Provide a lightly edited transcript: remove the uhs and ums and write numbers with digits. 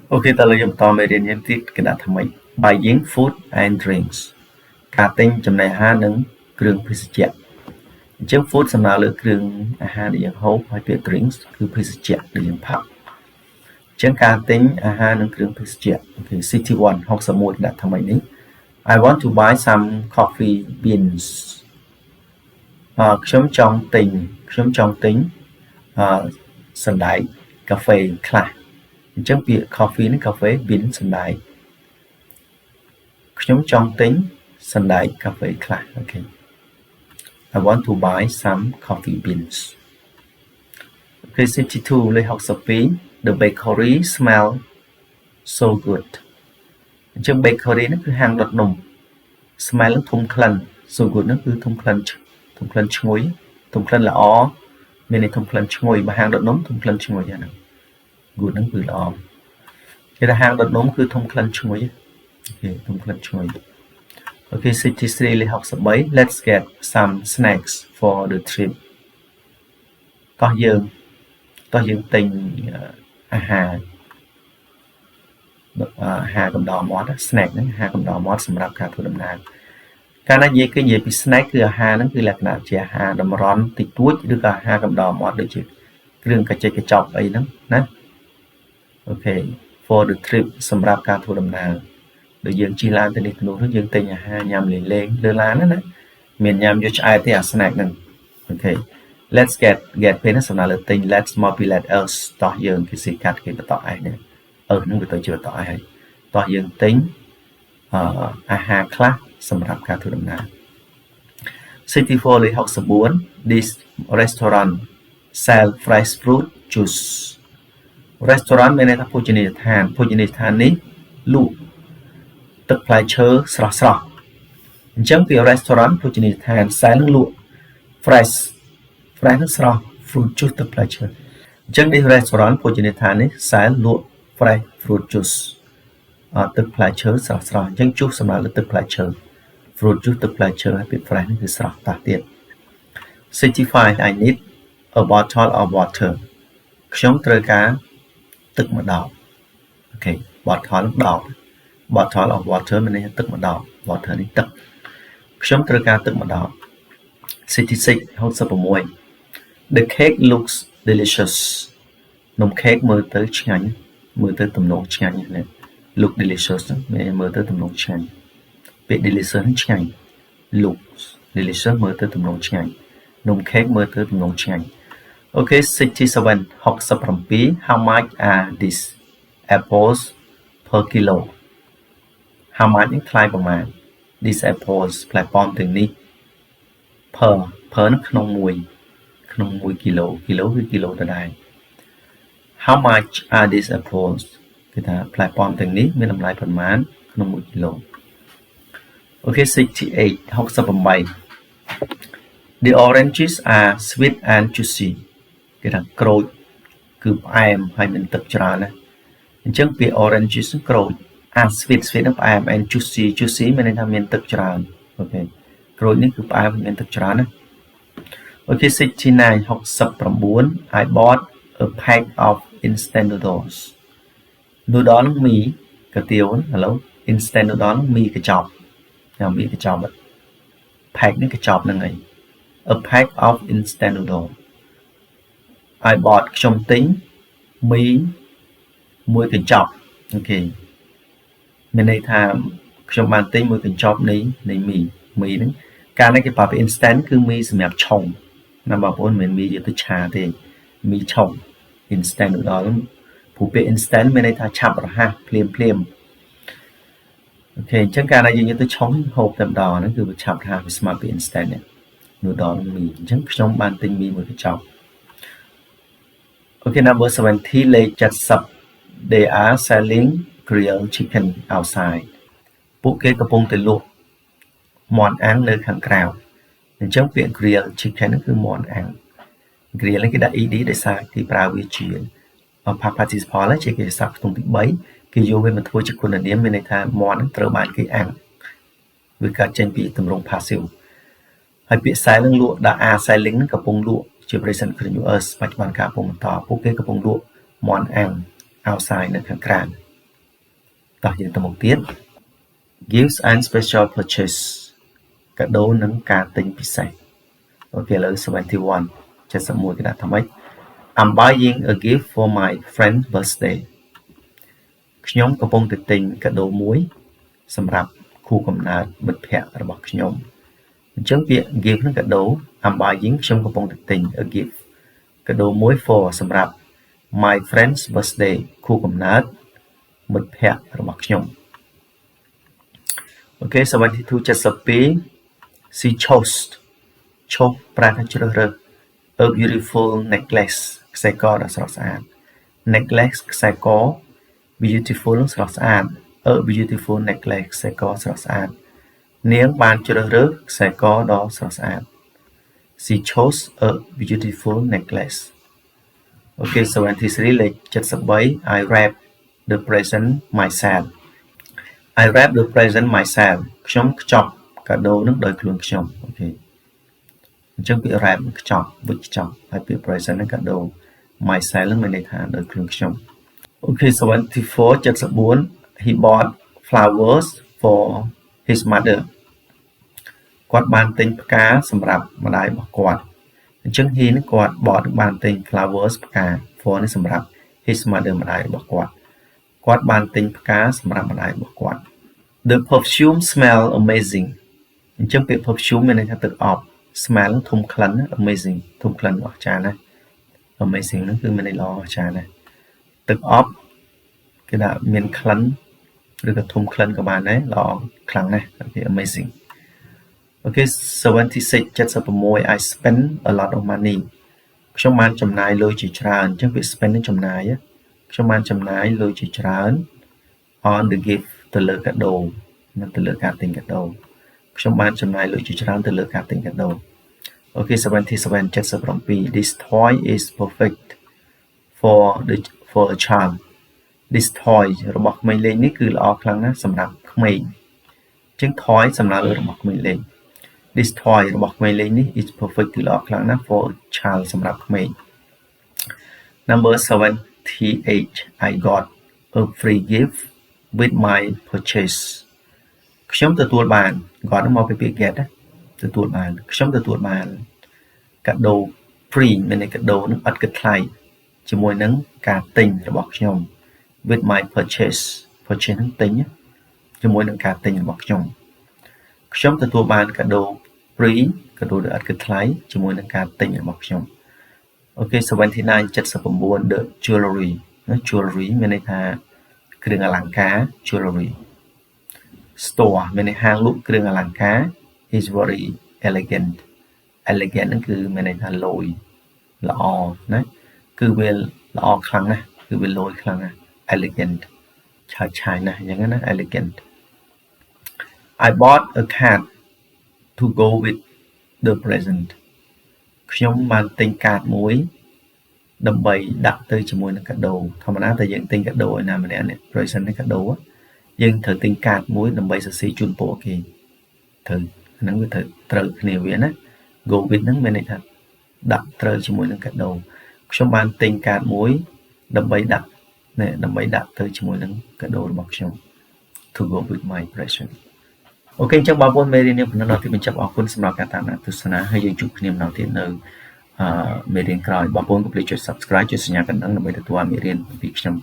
Ok, ta lấy dùm to mấy điện nhân tiết cái đã thầm ấy. Buying food and drinks. Cả tinh chấm này ha nâng cường phí sự chạy. Chứ food xâm nào lỡ cường ha để dân hốt hay biết drinks cứ phí sự chạy để dân phạc. Chứ cả tinh ha nâng cường phí sự chạy. Ok, City One học sơ môi đã thầm ấy ní. I want to buy some coffee beans.ខ្ញុំចង់ទិញសណ្តែកកាហ្វេខ្លះអញ្ចឹងពាក្យ coffee នេះកាហ្វេ bean សណ្តែកខ្ញុំចង់ទិញសណ្តែកកាហ្វេខ្លះ Okay. I want to buy some coffee beans. Okay, 62 លេខ62 The bakery smell so good. អញ្ចឹង bakery នេះគឺហាងដុតនំ smell ធំក្លិន so good នោះគឺធំក្លិនឈ្ងុយធំក្លិនល្អមានន័យធំក្លិនឈ្ងុយបើហាងដុតនំធំក្លិនឈ្ងុយហ្នឹង good ហ្នឹងគឺល្អគេថាហាងដុតនំគឺធំក្លិនឈ្ងុយអូខេធំក្លិនឈ្ងុយអូខេ 63 លេខ63 Let's get some snacks for the trip តោះយើងទិញអាហារកំដរមាត់ snack ហ្នឹងអាហារកំដរមាត់សម្រាប់ការធ្វើដំណើរកាលណានិយាយពី snack គឺអាហារហ្នឹងគឺលក្ខណៈជាអាហារតម្រន់តិចតួចឬក៏អាហារកំដរមាត់ដូចជាគ្រឿងកញ្ចុចកញ្ចប់អីហ្នឹងណាអូខេ for the trip សម្រាប់ការធ្វើដំណើរដូចយើងជិះឡានទៅនេះទៅនោះយើងទិញអាហារញ៉ាំលេងលើឡានណាមានញ៉ាំយកឆ្អែតទេអា snack ហ្នឹងអូខេ let's get ពេលហ្នឹងសំដៅលើទិញ let's មកពី let us តោះយើងគេស៊ីកាត់គេបន្តឯងនេះហ្នឹងវាទៅជាបន្តឯងហើយតោះយើងទិញអាហារខ្លះសម្រាប់ការធ្វើដំណើរ 64 លេខ64 This restaurant sell fresh fruit juice restaurant មានន័យថាភោជនីយដ្ឋាននេះលក់ទឹកផ្លែឈើស្រស់អញ្ចឹងពី restaurant ភោជនីយដ្ឋាន sell នឹងលក់ fresh នឹងស្រស់ fruit juice ទឹកផ្លែឈើអញ្ចឹង this restaurant ភោជនីយដ្ឋាននេះ sell លក់ fresh fruit juice ទឹកផ្លែឈើស្រស់អញ្ចឹង juice សម្រាប់លើទឹកផ្លែឈើ fruit juice ទឹកផ្លែឈើហើយពី fresh នេះគឺស្រស់តោះទៀត 65 I need a bottle of water ខ្ញុំត្រូវការទឹកមួយដបអូខេ bottle ដប bottle of water មានន័យថាទឹកមួយដប water នេះទឹកខ្ញុំត្រូវការទឹកមួយដប 66 The cake looks delicious នំ cake មើលទៅឆ្ងាញ់មើលទៅទំនងឆ្ងាញ់ណា look delicious មើលទៅទំនងឆ្ងាញ់ពាក្យ delicious ឆ្ងាញ់ looks delicious មើលទៅទំនងឆ្ងាញ់នំ cake មើលទៅទំនងឆ្ងាញ់អូខេ 67 How much are these apples per kilo How much នេះថ្លៃប្រមាណ these apples ផ្លែប៉ោមទាំងនេះ per នោះក្នុង1គីឡូគឺគីឡូដដែល How much are these apples គឺថាផ្លែប៉ោមទាំងនេះមានតម្លៃប្រមាណក្នុង1គីឡូអូខេ 68 The oranges are sweet and juicy គេថាក្រូចគឺផ្អែមហើយមានទឹកច្រើនណាអញ្ចឹងពាក្យ oranges ក្រូច and sweet នឹងផ្អែម and juicy មានន័យថាមានទឹកច្រើនអូខេក្រូចនេះគឺផ្អែមមានទឹកច្រើនណាអូខេ 69 I bought a pack of instant noodles នឹងមីកាទៀវឥឡូវ instant noodle នឹងមីកញ្ចប់មីកញ្ចប់ pack នេះកញ្ចប់ហ្នឹងឯង a pack of instant noodle I bought ខ្ញុំទិញមីមួយកញ្ចប់អូខេមានន័យថាខ្ញុំបានទិញមួយកញ្ចប់នៃមីហ្នឹងកាលនេះគេប្រើពាក្យ instant គឺមីសម្រាប់ឆុងណាបងប្អូនមិនមែនមីយកទៅឆាទេមីឆុង instant noodle ព្រោះពាក្យ instant មានន័យថាឆាប់រហ័សភ្លាមអូខេអញ្ចឹងកាលណាយើងយកទៅឆុងហូបតែម្ដងហ្នឹងគឺវាឆាប់រហ័សវាស្មើពី instant នេះ noodle មីអញ្ចឹងខ្ញុំបានទិញមីមួយកញ្ចប់Okay, number 70 លេខ70 They are selling grilled chicken outside ពួកគេកំពុងតែលក់មាន់អាំងនៅខាងក្រៅអញ្ចឹងពាក្យ grilled chicken គឺមាន់អាំង grill នេះគេដាក់ ed ដោយសារគេប្រើវាជា past participle ជាកិច្ចសព្ទខ្ទង់ទី3គេយកវាមកធ្វើជាគុណនាមមានន័យថាមាន់នឹងត្រូវបានគេអាំងវាកើតចេញពីទម្រង់ passive ហើយពាក្យ selling លក់ដាក់ are selling នឹងកំពុងលក់ជា present continuous បច្ចុប្បន្នកាលកំពុងបន្តពួកគេកំពុងលក់មាន់អាំង outside នៅខាងក្រៅ តោះយើងទៅមុខទៀត Gifts and special purchase កាដូនិងការទិញពិសេសអូខេឥឡូវ71 71គេដាក់ថាម៉េច I'm buying a gift for my friend's birthday ខ្ញុំកំពុងតែទិញកាដូមួយសម្រាប់ខួបកំណើតមិត្តភក្តិរបស់ខ្ញុំអញ្ចឹងពាក្យ gift និងកាដូ I'm buying ខ្ញុំកំពុងតែទិញ a gift កាដូមួយ for សម្រាប់ my friend's birthday ខួបកំណើតមិត្តភក្តិរបស់ខ្ញុំអូខេ72 she chose ប្រាថាជ្រើសរើស a beautiful necklace ខ្សែកដ៏ស្រស់ស្អាត necklace ខ្សែក beautiful ស្រស់ស្អាត a beautiful necklace ខ្សែកស្រស់ស្អាតនាងបានជ្រើសរើសខ្សែកដ៏ស្រស់ស្អាត she chose a beautiful necklace អូខេ73លេខ73 I wrapped the present myself I wrap the present myself ខ្ញុំខ្ចប់កាដូនឹងដោយខ្លួនខ្ញុំអូខេអញ្ចឹងពាក្យ wrap ខ្ចប់វិចខ្ចប់ហើយពាក្យ present នឹងកាដូ myself នឹងមានន័យថាដោយខ្លួនខ្ញុំអូខេ74 74 he bought flowers for his mother គាត់បានទិញផ្កាសម្រាប់ម្ដាយរបស់គាត់អញ្ចឹង he នឹងគាត់ bought បានទិញ flowers ផ្កា for នេះសម្រាប់ his mother ម្ដាយរបស់គាត់គាត់បានទិញផ្កាសម្រាប់ម្ដាយរបស់គាត់ The perfume smell amazing អញ្ចឹងពាក្យ perfume មានន័យថាទឹកអប់ smell ធំក្លិន amazing ធំក្លិនអស្ចារ្យណាស់ amazing ហ្នឹងគឺមានន័យល្អអស្ចារ្យណាស់ទឹកអប់គេដាក់មានក្លិនឬក៏ធំក្លិនក៏បានដែរល្អខ្លាំងណាស់អូខេ amazing អូខេ76 76 I spend a lot of money ខ្ញុំបានចំណាយលុយជាច្រើនអញ្ចឹងពាក្យ spend នឹងចំណាយខ្ញុំបានចំណាយលុយជាច្រើន on the gift ទៅលើកាដូនិងទៅលើការទិញកាដូខ្ញុំបានចំណាយលុយជាច្រើនទៅលើការទិញកាដូអូខេ77 77 This toy is perfect for a child This toy របស់ក្មេងលេងនេះគឺល្អខ្លាំងណាស់សម្រាប់ក្មេងអញ្ចឹង toy សំដៅលើរបស់ក្មេងលេង This toy របស់ក្មេងលេងនេះ is perfect គឺល្អខ្លាំងណាស់ for a child សម្រាប់ក្មេង Number 78 I got a free gift with my purchase ខ្ញុំទទួលបានគាត់មកពីពាក្យ get ទទួលបានខ្ញុំទទួលបានកាដូ free មានន័យកាដូនឹងឥតគិតថ្លៃជាមួយនឹងការទិញរបស់ខ្ញុំ with my purchase នឹងទិញជាមួយនឹងការទិញរបស់ខ្ញុំទទួលបានកាដូ free កាដូដែលឥតគិតថ្លៃជាមួយនឹងការទិញរបស់ខ្ញុំអូខេ79 79 the jewelry ណា jewelry មានន័យថាគ្រឿងអលង្ការ jewelry store មានន័យហាងលក់គ្រឿងអលង្ការ is very elegant ហ្នឹងគឺមានន័យថាលយល្អណាគឺវាល្អខ្លាំងណាស់គឺវាលយខ្លាំងណាស់ elegant ឆាយណាស់អញ្ចឹងណា elegant I bought a card to go with the present ខ្ញុំបានទិញកាតមួយដើម្បីដាក់ទៅជាមួយនឹងកាដូធម្មតាតែយើងទិញកាដូឲ្យណាម្នាក់នេះ present នេះកាដូយើងត្រូវទិញកាតមួយដើម្បីសរសេរជូនពរគេត្រូវហ្នឹងវាត្រូវគ្នាវាណា go with ហ្នឹងមានន័យថាដាក់ត្រូវជាមួយនឹងកាដូខ្ញុំបានទិញកាតមួយដើម្បីដាក់ទៅជាមួយនឹងកាដូរបស់ខ្ញុំ to go with my present អូខេអញ្ចឹងបងប្អូនមេរៀននេះប៉ុណ្ណឹងដល់ទីបញ្ចប់អរគុណសម្រាប់ការតាមដានទស្សនាហើយយើងជួបគ្នាម្ដងទៀតនៅមេរៀនក្រោយបងប្អូនកុំភ្លេចចុច Subscribe ចុចសញ្ញាកណ្ដឹងដើម្បីទទួលមេរៀនពីខ្ញុំ